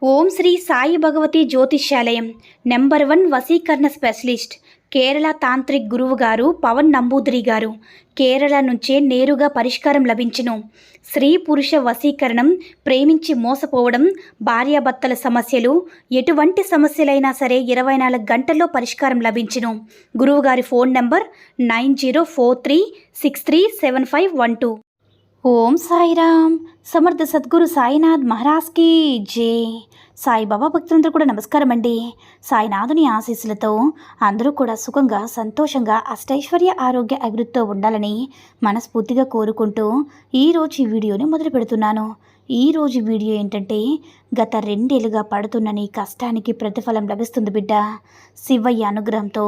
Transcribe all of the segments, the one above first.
ఓం శ్రీ సాయి భగవతి జ్యోతిష్యాలయం నెంబర్ 1 వశీకరణ specialist Kerala tantric గురువు గారు పవన్ నంబూదిరి గారు. కేరళ నుంచే నేరుగా పరిష్కారం లభించును. స్త్రీ పురుష వశీకరణం, ప్రేమించి మోసపోవడం, భార్యాభర్తల సమస్యలు, ఎటువంటి సమస్యలైనా సరే 24 గంటల్లో పరిష్కారం లభించును. గురువుగారి ఫోన్ నంబర్ 9043637512. ఓం సాయిరామ్. సమర్థ సద్గురు సాయినాథ్ మహారాజ్ కీ జై. సాయిబాబా భక్తులందరూ కూడా నమస్కారం అండి. సాయినాథుని ఆశీస్సులతో అందరూ కూడా సుఖంగా, సంతోషంగా, అష్టైశ్వర్య, ఆరోగ్య, అభివృద్ధితో ఉండాలని మనస్ఫూర్తిగా కోరుకుంటూ ఈరోజు ఈ వీడియోని మొదలు పెడుతున్నాను. ఈరోజు వీడియో ఏంటంటే, గత 2 ఏళ్ళుగా పడుతున్న నీ కష్టానికి ప్రతిఫలం లభిస్తుంది బిడ్డ. శివయ్య అనుగ్రహంతో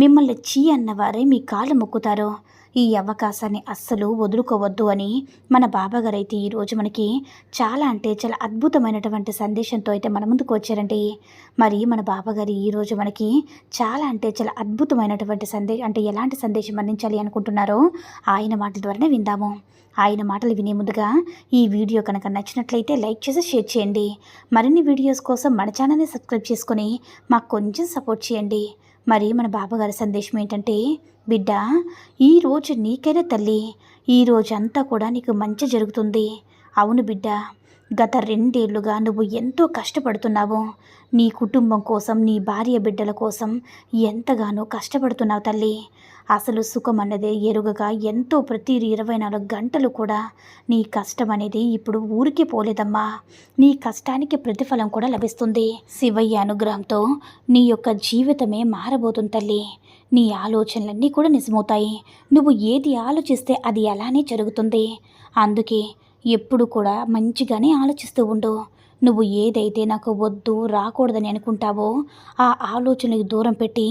మిమ్మల్ని చీ అన్నవారే మీ కాళ్ళు మొక్కుతారు. ఈ అవకాశాన్ని అస్సలు వదులుకోవద్దు అని మన బాబాగారు అయితే ఈరోజు మనకి చాలా అద్భుతమైనటువంటి సందేశంతో అయితే మన ముందుకు వచ్చారండి. మరి మన బాబాగారు ఈరోజు మనకి చాలా అద్భుతమైనటువంటి సందేశం, ఎలాంటి సందేశం అందించాలి అనుకుంటున్నారో ఆయన మాటల ద్వారానే విందాము. ఆయన మాటలు వినే ముందుగా ఈ వీడియో కనుక నచ్చినట్లయితే లైక్ చేసి షేర్ చేయండి. మరిన్ని వీడియోస్ కోసం మన ఛానల్ని సబ్స్క్రైబ్ చేసుకొని మాకు కొంచెం సపోర్ట్ చేయండి. మరి మన బాబాగారి సందేశం ఏంటంటే, బిడ్డ, ఈరోజు నీకైనా తల్లి, ఈరోజు అంతా కూడా నీకు మంచి జరుగుతుంది. అవును బిడ్డ, గత 2 ఏళ్ళుగా నువ్వు ఎంతో కష్టపడుతున్నావు. నీ కుటుంబం కోసం, నీ భార్య బిడ్డల కోసం ఎంతగానో కష్టపడుతున్నావు తల్లి. అసలు సుఖం అన్నదే ఎరుగగా ఎంతో ప్రతి 24 గంటలు కూడా నీ కష్టం అనేది ఇప్పుడు ఊరికి పోలేదమ్మా. నీ కష్టానికి ప్రతిఫలం కూడా లభిస్తుంది. శివయ్య అనుగ్రహంతో నీ యొక్క జీవితమే మారబోతుంది తల్లి. నీ ఆలోచనలన్నీ కూడా నిజమవుతాయి. నువ్వు ఏది ఆలోచిస్తే అది అలానే జరుగుతుంది. అందుకే ఎప్పుడు కూడా మంచిగానే ఆలోచిస్తూ ఉండు. నువ్వు ఏదైతే నాకు వద్దు, రాకూడదని అనుకుంటావో ఆ ఆలోచనలకు దూరం పెట్టి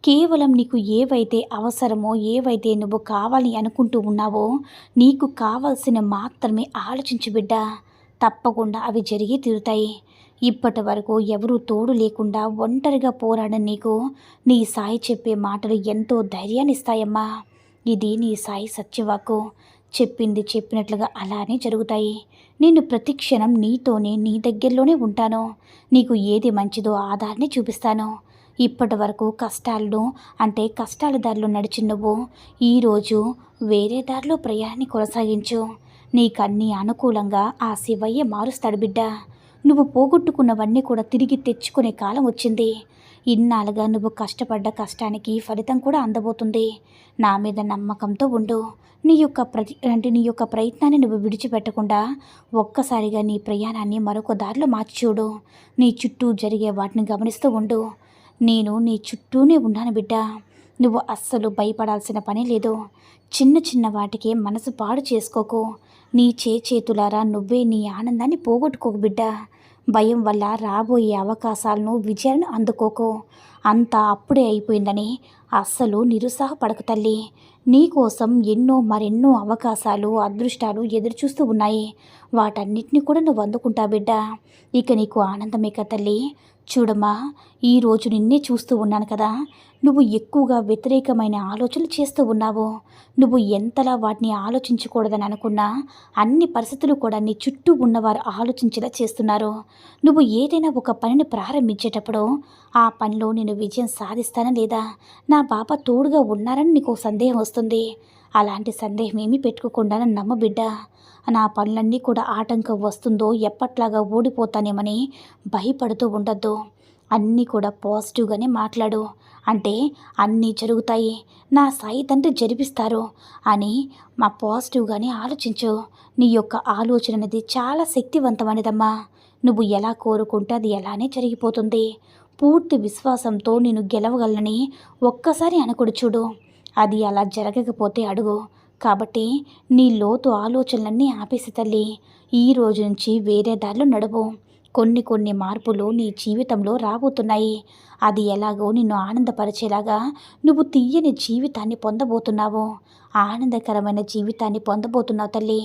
కేవలం నీకు ఏవైతే అవసరమో, ఏవైతే నువ్వు కావాలి అనుకుంటూ ఉన్నావో నీకు కావాల్సిన మాత్రమే ఆలోచించు బిడ్డ. తప్పకుండా అవి జరిగి తీరుతాయి. ఇప్పటి వరకు ఎవరూ తోడు లేకుండా ఒంటరిగా పోరాడని నీకు నీ సాయి చెప్పే మాటలు ఎంతో ధైర్యాన్ని ఇస్తాయమ్మా. ఇది నీ సాయి సత్యవాకు. చెప్పింది చెప్పినట్లుగా అలానే జరుగుతాయి. నేను ప్రతి క్షణం నీతోనే, నీ దగ్గరలోనే ఉంటాను. నీకు ఏది మంచిదో ఆ దారిని చూపిస్తాను. ఇప్పటి వరకు కష్టాల దారిలో నడిచి నువ్వు ఈరోజు వేరే దారిలో ప్రయాణాన్ని కొనసాగించు. నీకన్నీ అనుకూలంగా ఆ శివయ్య మారుస్తాడు బిడ్డ. నువ్వు పోగొట్టుకున్నవన్నీ కూడా తిరిగి తెచ్చుకునే కాలం వచ్చింది. ఇన్నాళ్ళుగా నువ్వు కష్టపడ్డ కష్టానికి ఫలితం కూడా అందబోతుంది. నా మీద నమ్మకంతో ఉండు. నీ యొక్క ప్రయత్నాన్ని నువ్వు విడిచిపెట్టకుండా ఒక్కసారిగా నీ ప్రయాణాన్ని మరొక దారిలో మార్చి చూడు. నీ చుట్టూ జరిగే వాటిని గమనిస్తూ ఉండు. నేను నీ చుట్టూనే ఉన్నాను బిడ్డ. నువ్వు అస్సలు భయపడాల్సిన పని లేదు. చిన్న చిన్న వాటికే మనసు పాడు చేసుకోకు. నీ చేతులారా నువ్వే నీ ఆనందాన్ని పోగొట్టుకోకు బిడ్డ. భయం వల్ల రాబోయే అవకాశాలను, విజయాలను అందుకోకు. అంతా అప్పుడే అయిపోయిందని అస్సలు నిరుత్సాహపడకు తల్లి. నీకోసం మరెన్నో అవకాశాలు, అదృష్టాలు ఎదురుచూస్తూ ఉన్నాయి. వాటన్నిటిని కూడా నువ్వు అందుకుంటా బిడ్డ. ఇక నీకు ఆనందమే కదా తల్లి. చూడమ్మా, ఈరోజు నిన్నే చూస్తూ ఉన్నాను కదా. నువ్వు ఎక్కువగా వ్యతిరేకమైన ఆలోచనలు చేస్తూ ఉన్నావు. నువ్వు ఎంతలా వాటిని ఆలోచించకూడదని అనుకున్నా అన్ని పరిస్థితులు కూడా నీ చుట్టూ ఉన్నవారు ఆలోచించేలా చేస్తున్నారు. నువ్వు ఏదైనా ఒక పనిని ప్రారంభించేటప్పుడు ఆ పనిలో నేను విజయం సాధిస్తానా లేదా, నా బాబా తోడుగా ఉన్నారని నీకు సందేహం వస్తుంది. అలాంటి సందేహం ఏమీ పెట్టుకోకుండా నమ్మ బిడ్డ. నా పనులన్నీ కూడా ఆటంకం వస్తుందో, ఎప్పట్లాగా ఓడిపోతానేమని భయపడుతూ ఉండొద్దు. అన్నీ కూడా పాజిటివ్గానే మాట్లాడు. అంటే అన్నీ జరుగుతాయి, నా సాయి తండ్రి జరిపిస్తారు అని మా పాజిటివ్గానే ఆలోచించు. నీ యొక్క ఆలోచన అనేది చాలా శక్తివంతమైనదమ్మా. నువ్వు ఎలా కోరుకుంటే అది ఎలానే జరిగిపోతుంది. పూర్తి విశ్వాసంతో నేను గెలవగలనని ఒక్కసారి అనుకుడు చూడు. అది అలా జరగకపోతే అడుగు. కాబట్టి నీ లోతు ఆలోచనలన్నీ ఆపేసి తల్లి, ఈ రోజు నుంచి వేరే దారిలో నడువు. కొన్ని మార్పులు నీ జీవితంలో రాబోతున్నాయి. అది ఎలాగో నిన్ను ఆనందపరిచేలాగా నువ్వు తీయని జీవితాన్ని పొందబోతున్నావు. ఆనందకరమైన జీవితాన్ని పొందబోతున్నావు తల్లి.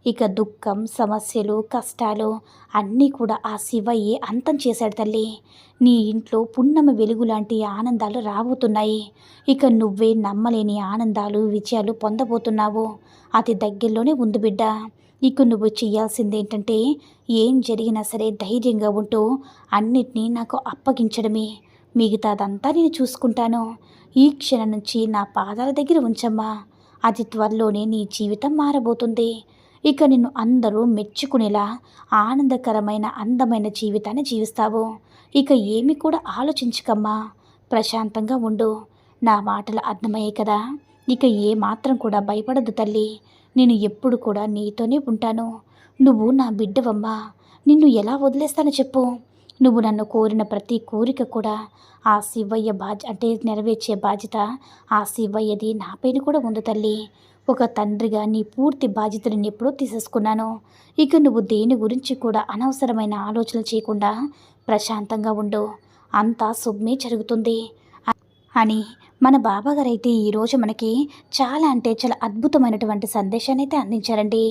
ఇక దుఃఖం, సమస్యలు, కష్టాలు అన్నీ కూడా ఆ శివయ్యే అంతం చేశాడు తల్లి. నీ ఇంట్లో పున్నమ వెలుగు లాంటి ఆనందాలు రాబోతున్నాయి. ఇక నువ్వే నమ్మలేని ఆనందాలు, విజయాలు పొందబోతున్నావు. అతి దగ్గరలోనే ఉంది బిడ్డ. ఇక నువ్వు చేయాల్సింది ఏంటంటే ఏం జరిగినా సరే ధైర్యంగా ఉంటూ అన్నిటినీ నాకు అప్పగించడమే. మిగతాదంతా నేను చూసుకుంటాను. ఈ క్షణం నుంచి నా పాదాల దగ్గర ఉంచమ్మా. అతి త్వరలోనే నీ జీవితం మారబోతుంది. ఇక నిన్ను అందరూ మెచ్చుకునేలా ఆనందకరమైన అందమైన జీవితాన్ని జీవిస్తావు. ఇక ఏమి కూడా ఆలోచించకమ్మా. ప్రశాంతంగా ఉండు. నా మాటలు అర్థమయ్యాయి కదా. ఇక ఏ మాత్రం కూడా భయపడద్దు తల్లి. నేను ఎప్పుడు కూడా నీతోనే ఉంటాను. నువ్వు నా బిడ్డవమ్మా. నిన్ను ఎలా వదిలేస్తానో చెప్పు. నువ్వు నన్ను కోరిన ప్రతి కోరిక కూడా ఆ శివయ్య నెరవేర్చే బాధ్యత ఆ శివయ్యది నాపైన కూడా ఉంది తల్లి. ఒక తండ్రిగా నీ పూర్తి బాధ్యతని నేను ఎప్పుడో తీసేసుకున్నాను. ఇక నువ్వు దేని గురించి కూడా అనవసరమైన ఆలోచనలు చేయకుండా ప్రశాంతంగా ఉండు. అంతా శుభమే జరుగుతుంది అని మన బాబాగారైతే ఈరోజు మనకి చాలా అంటే చాలా అద్భుతమైనటువంటి సందేశాన్ని అయితే అందించారండి.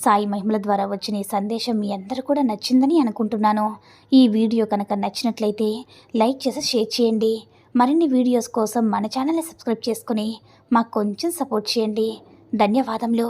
సాయి మహిమల ద్వారా వచ్చిన ఈ సందేశం మీ అందరూ కూడా నచ్చిందని అనుకుంటున్నాను. ఈ వీడియో కనుక నచ్చినట్లయితే లైక్ చేసి షేర్ చేయండి. మరిన్ని వీడియోస్ కోసం మన ఛానల్ని సబ్స్క్రైబ్ చేసుకుని మాకు కొంచెం సపోర్ట్ చేయండి. ధన్యవాదములు.